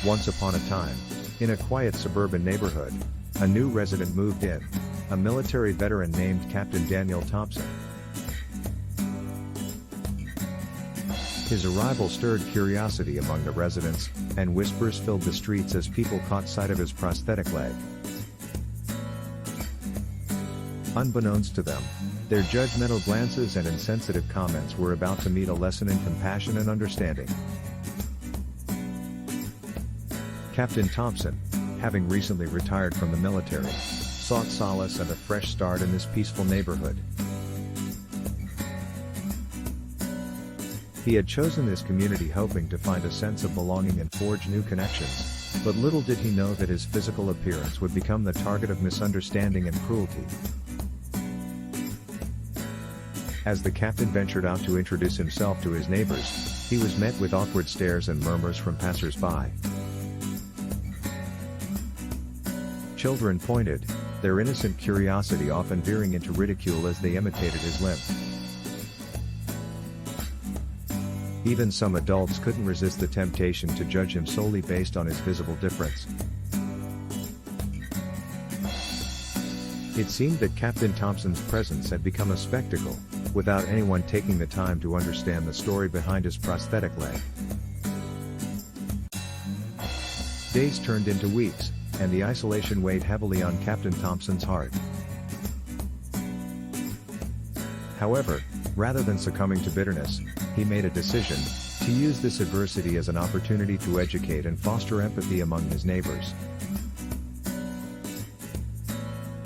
Once upon a time, in a quiet suburban neighborhood, a new resident moved in, a military veteran named Captain Daniel Thompson. His arrival stirred curiosity among the residents, and whispers filled the streets as people caught sight of his prosthetic leg. Unbeknownst to them, their judgmental glances and insensitive comments were about to meet a lesson in compassion and understanding. Captain Thompson, having recently retired from the military, sought solace and a fresh start in this peaceful neighborhood. He had chosen this community hoping to find a sense of belonging and forge new connections, but little did he know that his physical appearance would become the target of misunderstanding and cruelty. As the captain ventured out to introduce himself to his neighbors, he was met with awkward stares and murmurs from passers-by. Children pointed, their innocent curiosity often veering into ridicule as they imitated his limp. Even some adults couldn't resist the temptation to judge him solely based on his visible difference. It seemed that Captain Thompson's presence had become a spectacle, without anyone taking the time to understand the story behind his prosthetic leg. Days turned into weeks, and the isolation weighed heavily on Captain Thompson's heart. However, rather than succumbing to bitterness, he made a decision to use this adversity as an opportunity to educate and foster empathy among his neighbors.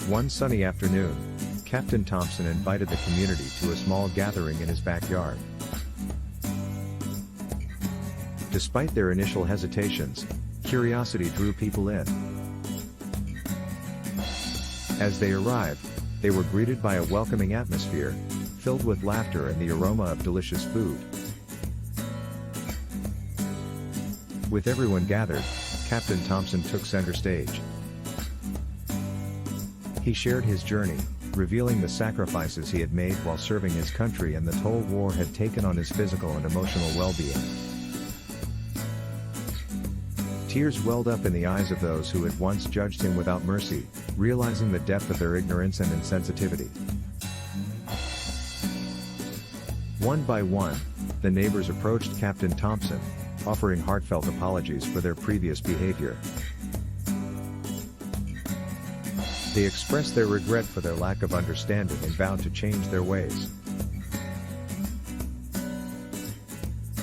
One sunny afternoon, Captain Thompson invited the community to a small gathering in his backyard. Despite their initial hesitations, curiosity drew people in. As they arrived, they were greeted by a welcoming atmosphere, filled with laughter and the aroma of delicious food. With everyone gathered, Captain Thompson took center stage. He shared his journey, revealing the sacrifices he had made while serving his country and the toll war had taken on his physical and emotional well-being. Tears welled up in the eyes of those who had once judged him without mercy, realizing the depth of their ignorance and insensitivity. One by one, the neighbors approached Captain Thompson, offering heartfelt apologies for their previous behavior. They expressed their regret for their lack of understanding and vowed to change their ways.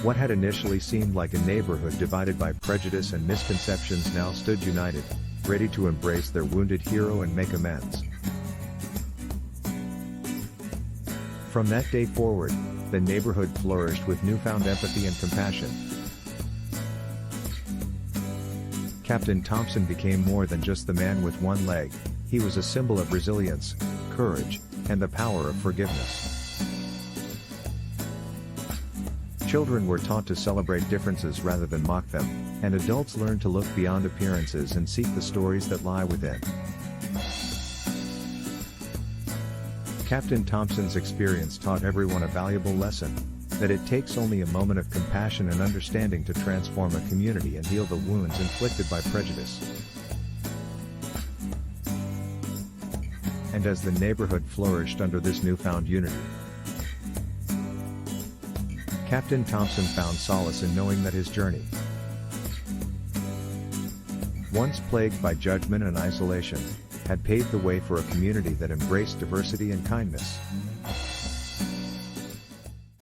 What had initially seemed like a neighborhood divided by prejudice and misconceptions now stood united, ready to embrace their wounded hero and make amends. From that day forward, the neighborhood flourished with newfound empathy and compassion. Captain Thompson became more than just the man with one leg, he was a symbol of resilience, courage, and the power of forgiveness. Children were taught to celebrate differences rather than mock them, and adults learned to look beyond appearances and seek the stories that lie within. Captain Thompson's experience taught everyone a valuable lesson, that it takes only a moment of compassion and understanding to transform a community and heal the wounds inflicted by prejudice. And as the neighborhood flourished under this newfound unity, Captain Thompson found solace in knowing that his journey, once plagued by judgment and isolation, had paved the way for a community that embraced diversity and kindness.